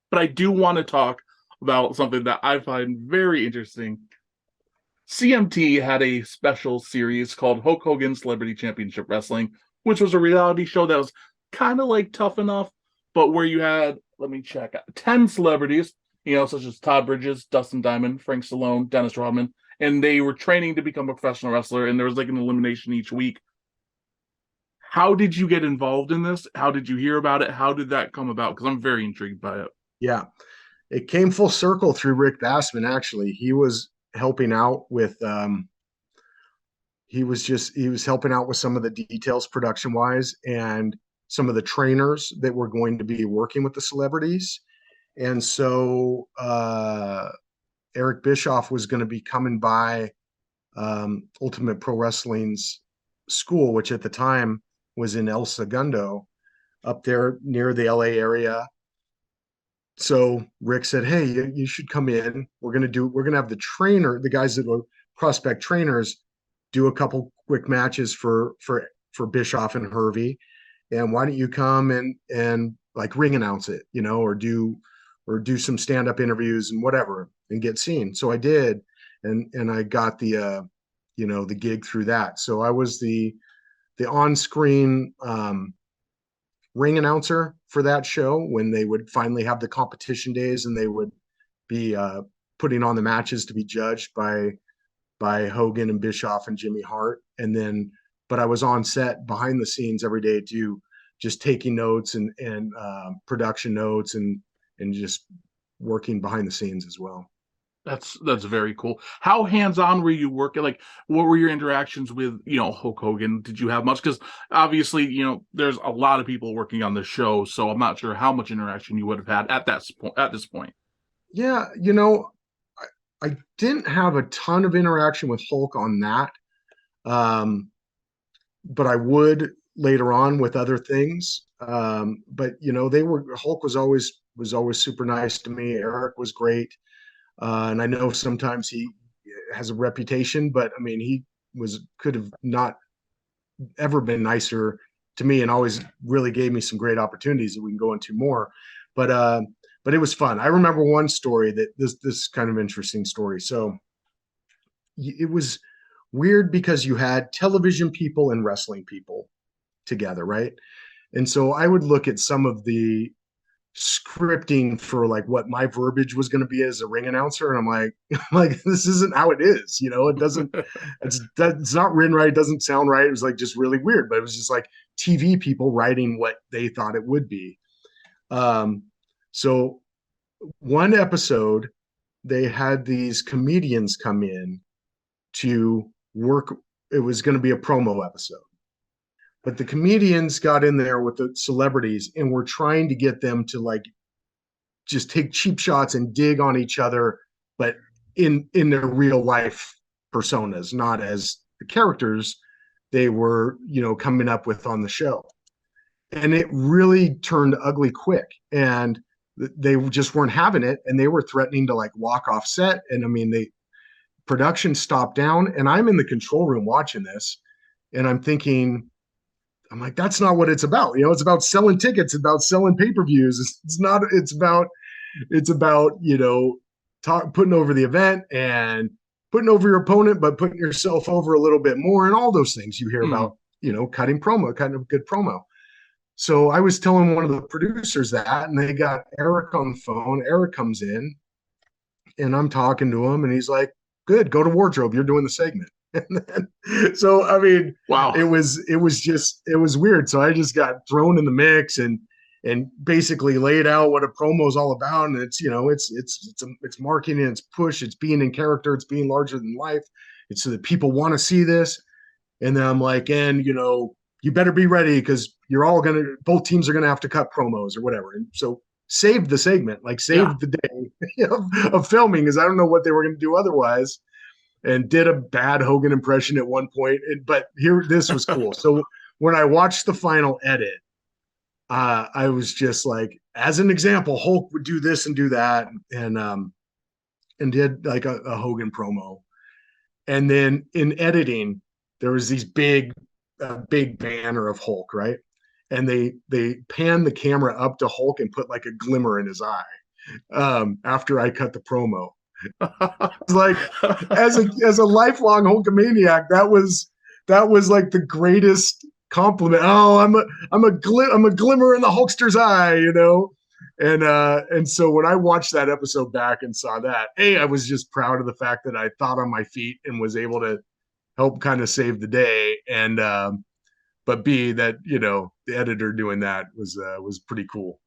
but I do want to talk about something that I find very interesting. CMT had a special series called Hulk Hogan Celebrity Championship Wrestling, which was a reality show that was kind of like Tough Enough, but where you had, let me check, 10 celebrities, such as Todd Bridges, Dustin Diamond, Frank Stallone, Dennis Rodman, and they were training to become a professional wrestler, and there was like an elimination each week. How did you get involved in this? How did you hear about it? How did that come about? Because I'm very intrigued by it. Yeah, it came full circle through Rick Bassman. Actually, he was helping out with he was helping out with some of the details production wise and some of the trainers that were going to be working with the celebrities. And so Eric Bischoff was going to be coming by Ultimate Pro Wrestling's school, which at the time was in El Segundo, up there near the LA area. So Rick said, "Hey, you should come in. We're gonna have the guys that were prospect trainers, do a couple quick matches for Bischoff and Hervey, and why don't you come and like ring announce it, or do some stand up interviews and whatever and get seen." So I did, and I got the gig through that. So I was the on screen ring announcer for that show when they would finally have the competition days and they would be putting on the matches to be judged by Hogan and Bischoff and Jimmy Hart. And then, but I was on set behind the scenes every day too, just taking notes and production notes and just working behind the scenes as well. That's very cool. How hands-on were you working? Like, what were your interactions with, Hulk Hogan? Did you have much? Because obviously, there's a lot of people working on the show, so I'm not sure how much interaction you would have had at this point. Yeah, I didn't have a ton of interaction with Hulk on that, but I would later on with other things. But they were Hulk was always super nice to me. Eric was great, and I know sometimes he has a reputation, but I mean he could have not ever been nicer to me, and always really gave me some great opportunities that we can go into more. But but it was fun. I remember one story that this kind of interesting story. So it was weird because you had television people and wrestling people together, right? And so I would look at some of the scripting for like what my verbiage was going to be as a ring announcer, and I'm like like this isn't how it is, it doesn't, it's not written right, it doesn't sound right. It was like just really weird, but it was just like TV people writing what they thought it would be. So one episode they had these comedians come in to work. It was going to be a promo episode, but the comedians got in there with the celebrities and were trying to get them to like just take cheap shots and dig on each other, but in their real life personas, not as the characters they were coming up with on the show. And it really turned ugly quick, and they just weren't having it, and they were threatening to like walk off set. And I mean, they production stopped down, and I'm in the control room watching this, and I'm like, that's not what it's about. It's about selling tickets, it's about selling pay-per-views. It's not, it's about putting over the event and putting over your opponent, but putting yourself over a little bit more, and all those things you hear Mhm. about, cutting promo, kind of good promo. So I was telling one of the producers that, and they got Eric on the phone. Eric comes in, and I'm talking to him, and he's like, "Good, go to wardrobe. You're doing the segment." And then, so I mean, Wow. it was weird. So I just got thrown in the mix and basically laid out what a promo is all about. And it's marketing, it's push, it's being in character, it's being larger than life. It's so that people want to see this. And then I'm like, and you better be ready because both teams are gonna have to cut promos or whatever. And so saved the segment, like Yeah. saved the day of filming, because I don't know what they were gonna do otherwise. And did a bad Hogan impression at one point. But here, this was cool. So when I watched the final edit, I was just like, as an example, Hulk would do this and do that, and did like a Hogan promo. And then in editing, there was these big banner of Hulk, right? And they panned the camera up to Hulk and put like a glimmer in his eye. after I cut the promo. Like as a lifelong Hulkamaniac, that was like the greatest compliment. Oh, I'm a glimmer in the Hulkster's eye, you know. And so when I watched that episode back and saw that, I was just proud of the fact that I thought on my feet and was able to help kind of save the day. And but B, that, you know, the editor doing that was pretty cool.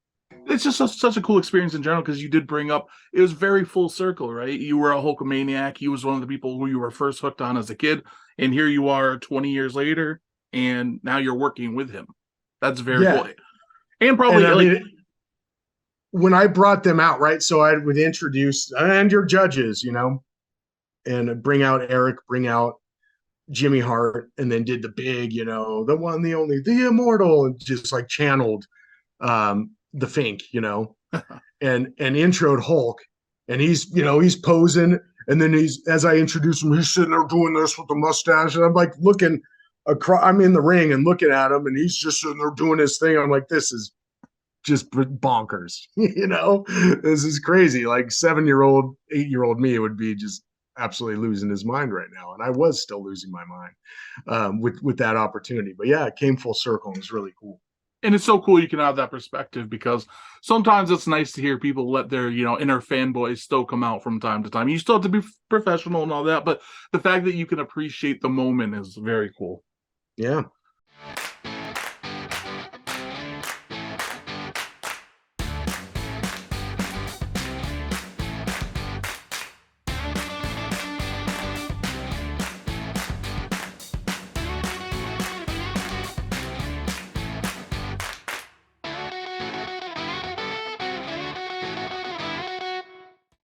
It's just such a cool experience in general, because you did bring up, it was very full circle, right? You were a Hulkamaniac. He was one of the people who you were first hooked on as a kid, and here you are 20 years later, and now you're working with him. That's very cool. And probably, and I mean, when I brought them out, right? So I would introduce, and your judges, you know, and bring out Eric, bring out Jimmy Hart, and then did the big, you know, the one, the only, the immortal, and just like channeled the Fink, you know, and introed Hulk, and he's, you know, he's posing, and then as I introduce him, he's sitting there doing this with the mustache, and I'm like looking across, I'm in the ring and looking at him, and he's just sitting there doing his thing. I'm like, this is just bonkers, you know, this is crazy. Like 7-year-old, 8-year-old me would be just absolutely losing his mind right now, and I was still losing my mind with that opportunity. But yeah, it came full circle and it was really cool. And it's so cool you can have that perspective, because sometimes it's nice to hear people let their, you know, inner fanboys still come out from time to time. You still have to be professional and all that, but the fact that you can appreciate the moment is very cool. Yeah.